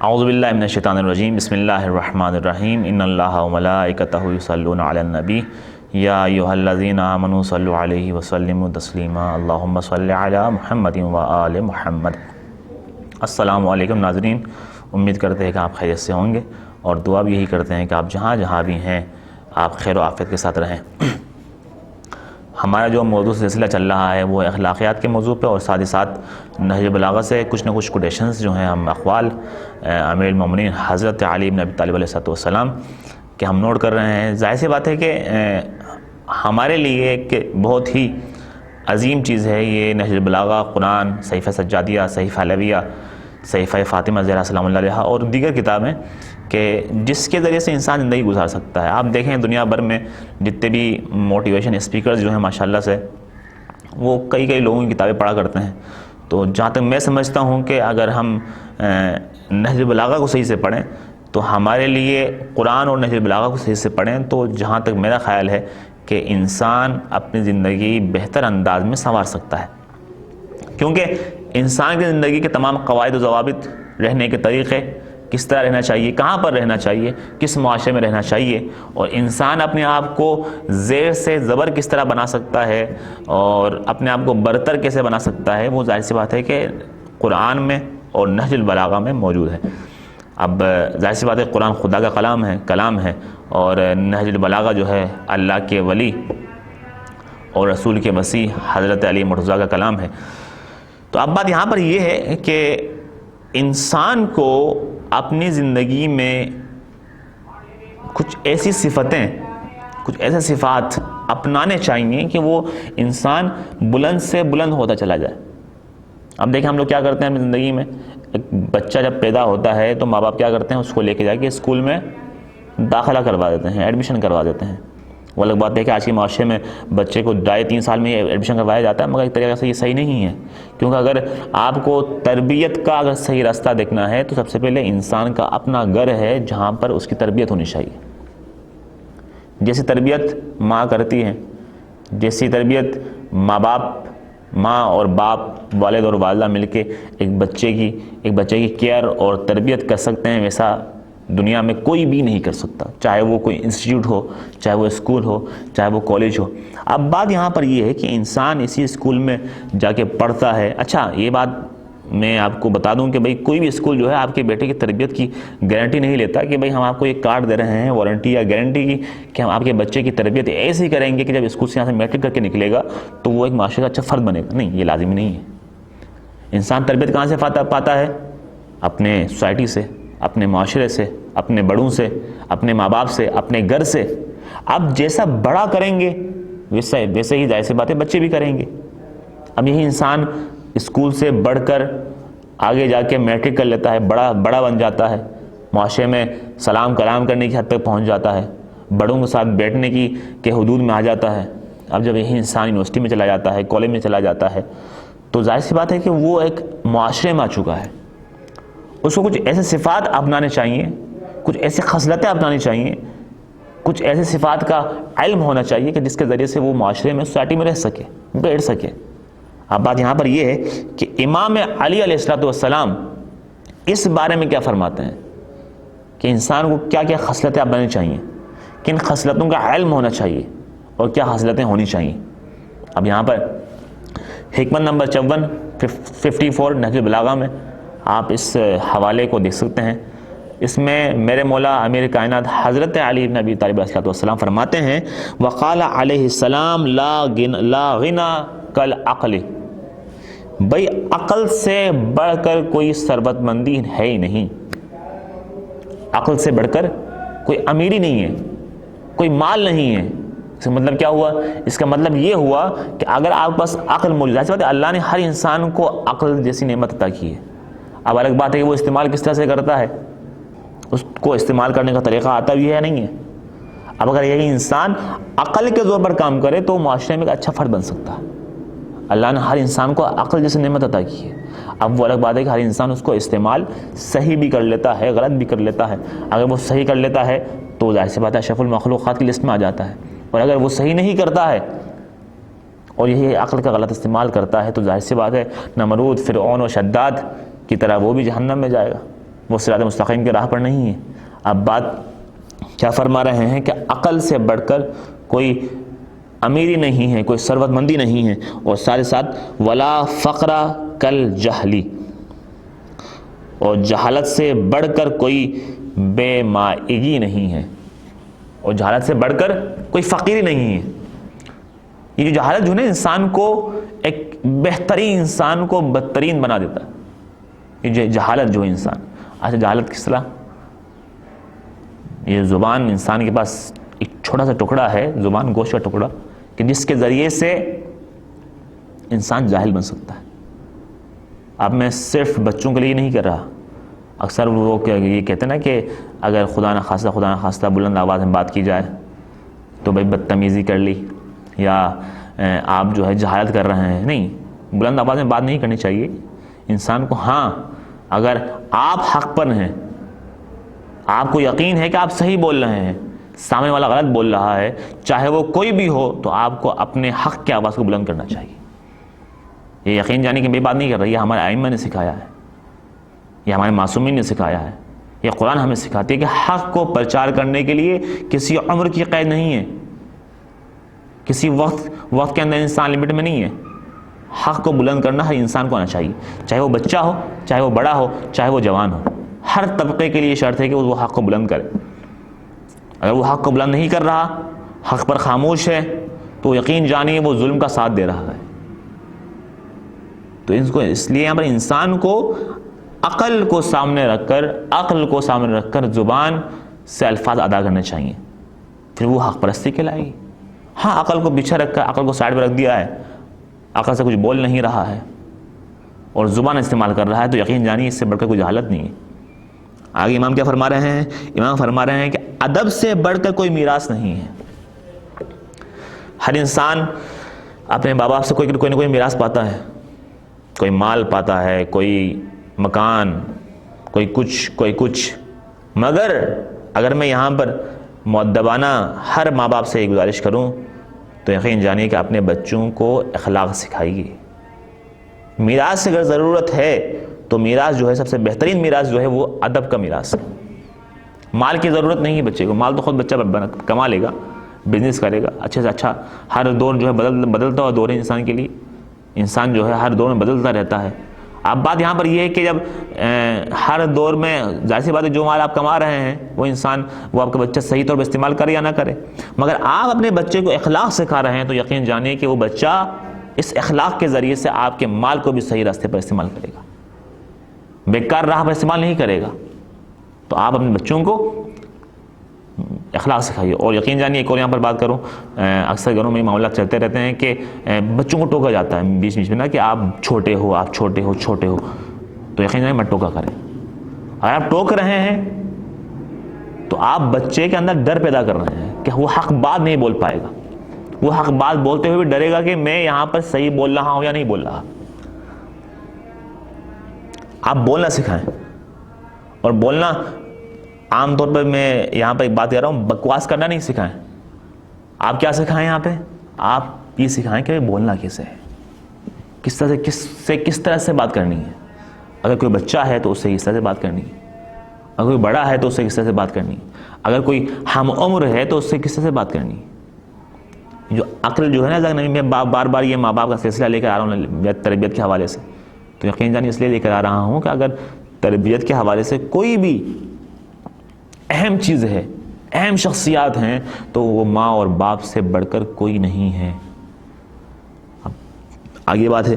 اعوذ باللہ من الشیطان الرجیم بسم اللہ الرحمن الرحیم ان اللہ وملائکتہ یصلون علی النبی یا ایھا الذین آمنوا صلوا علیہ وسلموا تسلیما اللہم صل علی محمد وآل محمد۔ السلام علیکم ناظرین، امید کرتے ہیں کہ آپ خیریت سے ہوں گے اور دعا بھی یہی کرتے ہیں کہ آپ جہاں بھی ہیں آپ خیر و عافیت کے ساتھ رہیں۔ ہمارا جو موضوع سلسلہ چل رہا ہے وہ اخلاقیات کے موضوع پہ اور ساتھ ہی ساتھ نہج بلاغہ سے کچھ نہ کچھ کوٹیشنز جو ہیں ہم اقوال امیر المومنین حضرت علی بن ابی طالب علیہ السلام کہ ہم نوٹ کر رہے ہیں۔ ظاہر سی بات ہے کہ ہمارے لیے ایک بہت ہی عظیم چیز ہے یہ نہج بلاغہ، قرآن، صحیفہ سجادیہ، صحیفہ علویہ، صحیفہ فاطمہ زہرا سلام اللہ علیہا اور دیگر کتابیں کہ جس کے ذریعے سے انسان زندگی گزار سکتا ہے۔ آپ دیکھیں دنیا بھر میں جتنے بھی موٹیویشن اسپیکرز جو ہیں ماشاءاللہ سے وہ کئی لوگوں کی کتابیں پڑھا کرتے ہیں۔ تو جہاں تک میں سمجھتا ہوں کہ اگر ہم نہج بلاغہ کو صحیح سے پڑھیں تو ہمارے لیے قرآن اور نہج بلاغہ کو صحیح سے پڑھیں تو جہاں تک میرا خیال ہے کہ انسان اپنی زندگی بہتر انداز میں سنوار سکتا ہے، کیونکہ انسان کی زندگی کے تمام قواعد و ضوابط، رہنے کے طریقے، کس طرح رہنا چاہیے، کہاں پر رہنا چاہیے، کس معاشرے میں رہنا چاہیے، اور انسان اپنے آپ کو زیر سے زبر کس طرح بنا سکتا ہے اور اپنے آپ کو برتر کیسے بنا سکتا ہے، وہ ظاہر سی بات ہے کہ قرآن میں اور نہج البلاغہ میں موجود ہے۔ اب ظاہر سی بات ہے قرآن خدا کا کلام ہے اور نہج البلاغہ جو ہے اللہ کے ولی اور رسول کے مسیح حضرت علی مرتضیٰ کا کلام ہے۔ تو اب بات یہاں پر یہ ہے کہ انسان کو اپنی زندگی میں کچھ ایسی صفتیں، کچھ ایسے صفات اپنانے چاہیے کہ وہ انسان بلند سے بلند ہوتا چلا جائے۔ اب دیکھیں ہم لوگ کیا کرتے ہیں اپنی زندگی میں، ایک بچہ جب پیدا ہوتا ہے تو ماں باپ کیا کرتے ہیں، اس کو لے کے جا کے اسکول میں داخلہ کروا دیتے ہیں، ایڈمیشن کروا دیتے ہیں۔ وہ الگ بات ہے کہ آج کے معاشرے میں بچے کو 2.5-3 سال میں ایڈمیشن کروایا جاتا ہے، مگر ایک طریقے سے یہ صحیح نہیں ہے، کیونکہ اگر آپ کو تربیت کا اگر صحیح راستہ دیکھنا ہے تو سب سے پہلے انسان کا اپنا گھر ہے جہاں پر اس کی تربیت ہونی چاہیے۔ جیسی تربیت ماں کرتی ہے، جیسی تربیت ماں اور باپ، والد اور والدہ مل کے ایک بچے کی کیئر اور تربیت کر سکتے ہیں، ویسا دنیا میں کوئی بھی نہیں کر سکتا، چاہے وہ کوئی انسٹیٹیوٹ ہو، چاہے وہ اسکول ہو، چاہے وہ کالج ہو۔ اب بات یہاں پر یہ ہے کہ انسان اسی اسکول میں جا کے پڑھتا ہے۔ اچھا یہ بات میں آپ کو بتا دوں کہ بھئی کوئی بھی اسکول جو ہے آپ کے بیٹے کی تربیت کی گارنٹی نہیں لیتا کہ بھئی ہم آپ کو ایک کارڈ دے رہے ہیں وارنٹی یا گارنٹی کی کہ ہم آپ کے بچے کی تربیت ایسی کریں گے کہ جب اسکول سے یہاں سے میٹرک کر کے نکلے گا تو وہ ایک معاشرے کا اچھا فرد بنے گا۔ نہیں، یہ لازمی نہیں ہے۔ انسان تربیت کہاں سے پاتا ہے؟ اپنے سوسائٹی سے، اپنے معاشرے سے، اپنے بڑوں سے، اپنے ماں باپ سے، اپنے گھر سے۔ اب جیسا بڑا کریں گے ویسے ہی ظاہر سی بات ہے بچے بھی کریں گے۔ اب یہی انسان اسکول سے بڑھ کر آگے جا کے میٹرک کر لیتا ہے، بڑا بن جاتا ہے، معاشرے میں سلام کلام کرنے کی حد تک پہنچ جاتا ہے، بڑوں کے ساتھ بیٹھنے کے حدود میں آ جاتا ہے۔ اب جب یہی انسان یونیورسٹی میں چلا جاتا ہے، کالج میں چلا جاتا ہے تو ظاہر سی بات ہے کہ وہ ایک معاشرے میں آ چکا ہے۔ اس کو کچھ ایسے صفات اپنانے چاہیے، کچھ ایسی خصلتیں اپنانی چاہیے، کچھ ایسے صفات کا علم ہونا چاہیے کہ جس کے ذریعے سے وہ معاشرے میں، سوسائٹی میں رہ سکے، بیٹھ سکے۔ اب بات یہاں پر یہ ہے کہ امام علی علیہ السلام اس بارے میں کیا فرماتے ہیں کہ انسان کو کیا کیا خصلتیں اپنانی چاہیے، کن خصلتوں کا علم ہونا چاہیے اور کیا خصلتیں ہونی چاہیے۔ اب یہاں پر حکمت نمبر 54 نہج البلاغہ میں آپ اس حوالے کو دیکھ سکتے ہیں۔ اس میں میرے مولا امیر کائنات حضرت علی بن ابی طالب علیہ السلام فرماتے ہیں وقال علیہ السلام لا غنی کالعقل، بھئی عقل سے بڑھ کر کوئی ثروت مندی ہے ہی نہیں، عقل سے بڑھ کر کوئی امیری نہیں ہے، کوئی مال نہیں ہے۔ اس کا مطلب کیا ہوا؟ اس کا مطلب یہ ہوا کہ اگر آپ کے پاس عقل موجود ہے، اللہ نے ہر انسان کو عقل جیسی نعمت عطا کی ہے۔ اب الگ بات ہے کہ وہ استعمال کس طرح سے کرتا ہے، اس کو استعمال کرنے کا طریقہ آتا بھی ہے نہیں ہے۔ اب اگر یہ انسان عقل کے زور پر کام کرے تو معاشرے میں ایک اچھا فرد بن سکتا ہے۔ اللہ نے ہر انسان کو عقل جیسی نعمت عطا کی ہے۔ اب وہ الگ بات ہے کہ ہر انسان اس کو استعمال صحیح بھی کر لیتا ہے، غلط بھی کر لیتا ہے۔ اگر وہ صحیح کر لیتا ہے تو ظاہر سی بات ہے اشرف المخلوقات کی لسٹ میں آ جاتا ہے، اور اگر وہ صحیح نہیں کرتا ہے اور یہی عقل کا غلط استعمال کرتا ہے تو ظاہر سی بات ہے نمرود، فرعون اور شداد کی طرح وہ بھی جہنم میں جائے گا۔ وہ صراط مستقیم کی راہ پر نہیں ہے۔ اب بات کیا فرما رہے ہیں کہ عقل سے بڑھ کر کوئی امیری نہیں ہے، کوئی ثروت مندی نہیں ہے، اور ساتھ ساتھ ولا فقر کل جہلی، اور جہالت سے بڑھ کر کوئی بے مائگی نہیں ہے، اور جہالت سے بڑھ کر کوئی فقیری نہیں ہے۔ یہ جو جہالت جو ہے نا انسان کو ایک بہترین انسان کو بدترین بنا دیتا ہے، یہ جہالت جو ہے انسان۔ اچھا جہالت کس طرح؟ یہ زبان انسان کے پاس ایک چھوٹا سا ٹکڑا ہے، زبان گوشت کا ٹکڑا، کہ جس کے ذریعے سے انسان جاہل بن سکتا ہے۔ اب میں صرف بچوں کے لیے نہیں کر رہا، اکثر وہ یہ کہتے ہیں نا کہ اگر خدا نخواستہ بلند آواز میں بات کی جائے تو بھائی بدتمیزی کر لی، یا آپ جو ہے جہالت کر رہے ہیں۔ نہیں، بلند آواز میں بات نہیں کرنی چاہیے انسان کو۔ ہاں اگر آپ حق پر ہیں، آپ کو یقین ہے کہ آپ صحیح بول رہے ہیں، سامنے والا غلط بول رہا ہے، چاہے وہ کوئی بھی ہو، تو آپ کو اپنے حق کی آواز کو بلند کرنا چاہیے۔ یہ یقین جانے کہ میں بات نہیں کر رہی، یہ ہمارے ائمہ نے سکھایا ہے، یہ ہمارے معصومین نے سکھایا ہے، یہ قرآن ہمیں سکھاتی ہے کہ حق کو پرچار کرنے کے لیے کسی عمر کی قید نہیں ہے، کسی وقت کے اندر انسان لمٹ میں نہیں ہے۔ حق کو بلند کرنا ہر انسان کو آنا چاہیے، چاہے وہ بچہ ہو، چاہے وہ بڑا ہو، چاہے وہ جوان ہو، ہر طبقے کے لیے شرط ہے کہ وہ حق کو بلند کرے۔ اگر وہ حق کو بلند نہیں کر رہا، حق پر خاموش ہے، تو یقین جانیے وہ ظلم کا ساتھ دے رہا ہے۔ تو اس لیے یہاں پر انسان کو عقل کو سامنے رکھ کر زبان سے الفاظ ادا کرنے چاہیے، پھر وہ حق پرستی کہلائے گی۔ ہاں عقل کو پیچھے رکھ کر، عقل کو سائڈ پہ رکھ دیا ہے، عقل سے کچھ بول نہیں رہا ہے اور زبان استعمال کر رہا ہے، تو یقین جانیے اس سے بڑھ کر کوئی جہالت نہیں ہے۔ آگے امام کیا فرما رہے ہیں؟ امام فرما رہے ہیں کہ ادب سے بڑھ کر کوئی میراث نہیں ہے۔ ہر انسان اپنے ماں باپ سے کوئی نہ کوئی میراث پاتا ہے، کوئی مال پاتا ہے، کوئی مکان، کوئی کچھ، مگر اگر میں یہاں پر مؤدبانہ ہر ماں باپ سے یہ گزارش کروں تو یقین جانیے کہ اپنے بچوں کو اخلاق سکھائیے۔ میراث سے اگر ضرورت ہے تو میراث جو ہے سب سے بہترین میراث جو ہے وہ ادب کا میراث ہے۔ مال کی ضرورت نہیں ہے بچے کو، مال تو خود بچہ کما لے گا، بزنس کرے گا، اچھے سے اچھا۔ ہر دور جو ہے بدلتا ہوا دور ہے انسان کے لیے، انسان جو ہے ہر دور میں بدلتا رہتا ہے۔ اب بات یہاں پر یہ ہے کہ جب ہر دور میں ظاہر سی بات ہے جو مال آپ کما رہے ہیں وہ انسان، وہ آپ کا بچہ صحیح طور پر استعمال کرے یا نہ کرے، مگر آپ اپنے بچے کو اخلاق سکھا رہے ہیں تو یقین جانیے کہ وہ بچہ اس اخلاق کے ذریعے سے آپ کے مال کو بھی صحیح راستے پر استعمال کرے گا، بیکار راہ پر استعمال نہیں کرے گا۔ تو آپ اپنے بچوں کو اخلاق سکھائیے۔ اور یقین جانیے ایک اور یہاں پر بات کروں، اکثر گھروں میں معاملات چلتے رہتے ہیں کہ بچوں کو ٹوکا جاتا ہے بیچ میں نا کہ آپ چھوٹے ہو، تو یقین جانیے مت ٹوکا کریں۔ اگر آپ ٹوک رہے ہیں تو آپ بچے کے اندر ڈر پیدا کر رہے ہیں کہ وہ حق بات نہیں بول پائے گا، وہ حق بات بولتے ہوئے بھی ڈرے گا کہ میں یہاں پر صحیح بول رہا ہوں یا نہیں بول رہا۔ آپ بولنا سکھائیں، اور بولنا عام طور پر میں یہاں پہ ایک بات کر رہا ہوں، بکواس کرنا نہیں سکھائیں۔ آپ کیا سکھائیں یہاں پہ؟ آپ یہ سکھائیں کہ بولنا کیسے ہے، کس طرح سے بات کرنی ہے۔ اگر کوئی بچہ ہے تو اس سے کس طرح سے بات کرنی ہے، اگر کوئی بڑا ہے تو اس سے کس طرح سے بات کرنی ہے، اگر کوئی ہم عمر ہے تو اس سے کس طرح سے بات کرنی ہے۔ جو عقل جو ہے نا، میں بار بار یہ ماں باپ کا سلسلہ لے کر آ رہا ہوں تربیت کے حوالے سے، تو یقین جانیے اس لیے لے کر آ رہا ہوں کہ اگر تربیت کے حوالے سے کوئی بھی اہم چیز ہے، اہم شخصیات ہیں، تو وہ ماں اور باپ سے بڑھ کر کوئی نہیں ہے۔ اب آگے بات ہے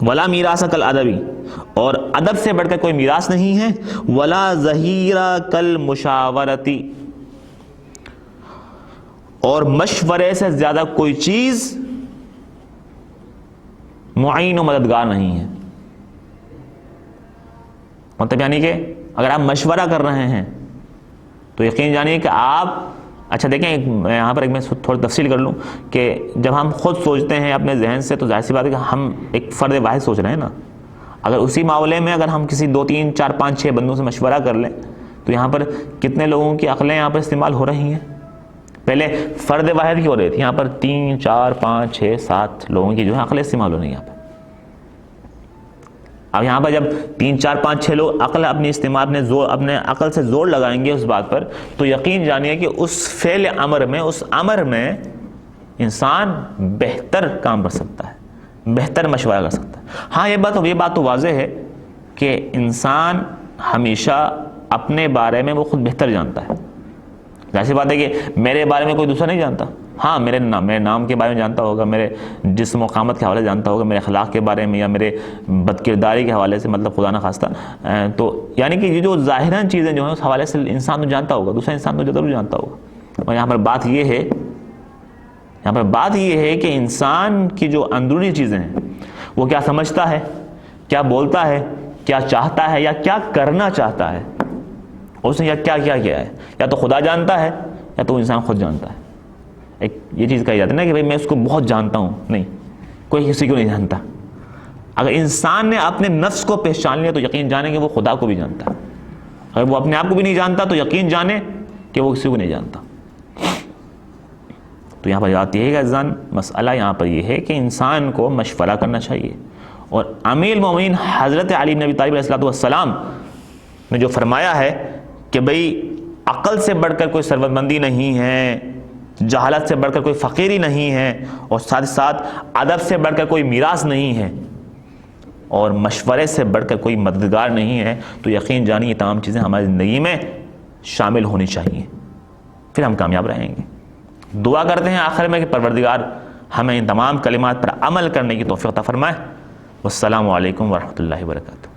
ولا میراث کل ادبی، اور ادب سے بڑھ کر کوئی میراث نہیں ہے۔ ولا ظہیرہ کل مشاورتی، اور مشورے سے زیادہ کوئی چیز معین و مددگار نہیں ہے۔ مطلب یعنی کہ اگر آپ مشورہ کر رہے ہیں تو یقین جانیے کہ آپ، اچھا دیکھیں یہاں پر میں تھوڑی تفصیل کر لوں کہ جب ہم خود سوچتے ہیں اپنے ذہن سے تو ظاہر سی بات ہے کہ ہم ایک فرد واحد سوچ رہے ہیں نا۔ اگر اسی معاملے میں اگر ہم کسی 2 3 4 5 6 بندوں سے مشورہ کر لیں تو یہاں پر کتنے لوگوں کی عقلیں یہاں پر استعمال ہو رہی ہیں۔ پہلے فرد واحد کی ہو رہی تھی، یہاں پر 3 4 5 6 7 لوگوں کی جو ہے عقلیں استعمال ہو رہی ہیں یہاں پر۔ اب یہاں پر جب 3 4 5 6 لوگ عقل اپنی استعمال اپنے عقل سے زور لگائیں گے اس بات پر، تو یقین جانیے کہ اس فعل امر میں، اس امر میں انسان بہتر کام کر سکتا ہے، بہتر مشورہ کر سکتا ہے۔ ہاں یہ بات تو واضح ہے کہ انسان ہمیشہ اپنے بارے میں وہ خود بہتر جانتا ہے۔ ایسی بات ہے کہ میرے بارے میں کوئی دوسرا نہیں جانتا، ہاں میرے نام کے بارے میں جانتا ہوگا، میرے جسم و قامت کے حوالے سے جانتا ہوگا، میرے اخلاق کے بارے میں یا میرے بدکرداری کے حوالے سے، مطلب خدا نہ خواستہ، تو یعنی کہ یہ جو ظاہراً چیزیں جو ہیں اس حوالے سے انسان تو جانتا ہوگا، دوسرا انسان تو ضرور جانتا ہوگا۔ اور یہاں پر بات یہ ہے کہ انسان کی جو اندرونی چیزیں ہیں وہ کیا سمجھتا ہے، کیا بولتا ہے، کیا چاہتا ہے یا کیا کرنا چاہتا ہے، اس نے کیا ہے، یا تو خدا جانتا ہے یا تو انسان خود جانتا ہے۔ ایک یہ چیز کہی جاتی ہے نا کہ بھئی میں اس کو بہت جانتا ہوں، نہیں، کوئی کسی کو نہیں جانتا۔ اگر انسان نے اپنے نفس کو پہچان لیا تو یقین جانے کہ وہ خدا کو بھی جانتا ہے، اگر وہ اپنے آپ کو بھی نہیں جانتا تو یقین جانے کہ وہ کسی کو نہیں جانتا۔ تو یہاں پر بات یہ ہے کہ عزیزان، مسئلہ یہاں پر یہ ہے کہ انسان کو مشورہ کرنا چاہیے، اور امیر المومنین حضرت علی بن ابی طالب علیہ السلام نے جو فرمایا ہے کہ بھئی عقل سے بڑھ کر کوئی ثروت مندی نہیں ہے، جہالت سے بڑھ کر کوئی فقیری نہیں ہے، اور ساتھ ساتھ ادب سے بڑھ کر کوئی میراث نہیں ہے، اور مشورے سے بڑھ کر کوئی مددگار نہیں ہے، تو یقین جانیے یہ تمام چیزیں ہماری زندگی میں شامل ہونی چاہیے، پھر ہم کامیاب رہیں گے۔ دعا کرتے ہیں آخر میں کہ پروردگار ہمیں ان تمام کلمات پر عمل کرنے کی توفیق عطا فرمائے۔ والسلام علیکم ورحمۃ اللہ وبرکاتہ۔